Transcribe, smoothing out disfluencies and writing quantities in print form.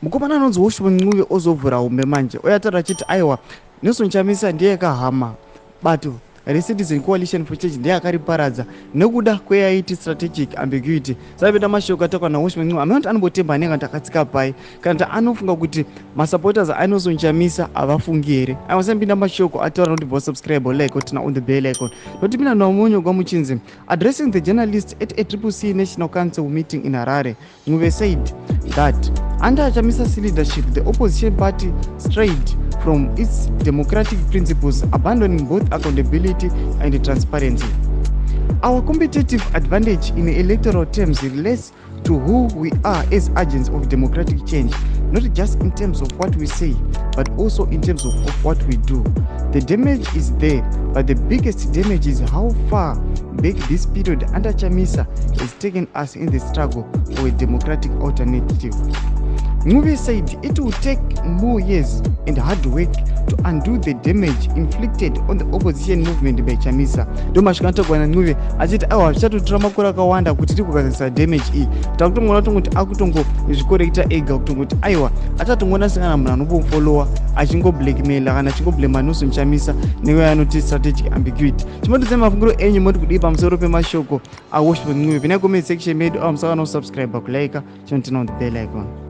mukomana anonzi Welshman Ncube Azopera manje uyataura achiti aiwa Nelson Chamisa ndiye kahama bato Citizen Coalition for Change ndiye akariparadza nekuda kweyaiti strategic ambiguity. Sabeda mashoko atakwa na Welshman Ncube amene anobotemba anenge takatsika pai kana anofunga kuti masupporters a Nelson Chamisa avafungi here. Awasambinda mashoko ataura kuti bo subscribe like kuti na on the bell icon. Notipina na umunyo kwa muchinzi addressing the journalists at a CCC National Council meeting in Harare. Ncube said that under Chamisa's leadership the opposition party strayed from its democratic principles, abandoning both accountability and transparency. Our competitive advantage in electoral terms relates to who we are as agents of democratic change, not just in terms of what we say, but also in terms of what we do. The damage is there, but the biggest damage is how far back this period under Chamisa has taken us in the struggle for a democratic alternative. Ncube said it will take more years and hard work to undo the damage inflicted on the opposition movement by Chamisa. Domashikantogwana Ncube achiti awa zvichatotora makore akawanda kuti tikugadzirisa damage iyi. Takutongona kuti akutongo zvikorekta ega kutongoti aiwa achatongona sangana munhu anombofolowa achingo blackmail kana achingo blame Nelson Chamisa newe anoti strategic ambiguity. Chimotodze mafungiro enyu moti kudii pamusoro pemashoko a Welshman Ncube. Vina comment section medu amusakana subscribe kulike chinotina on the bell icon.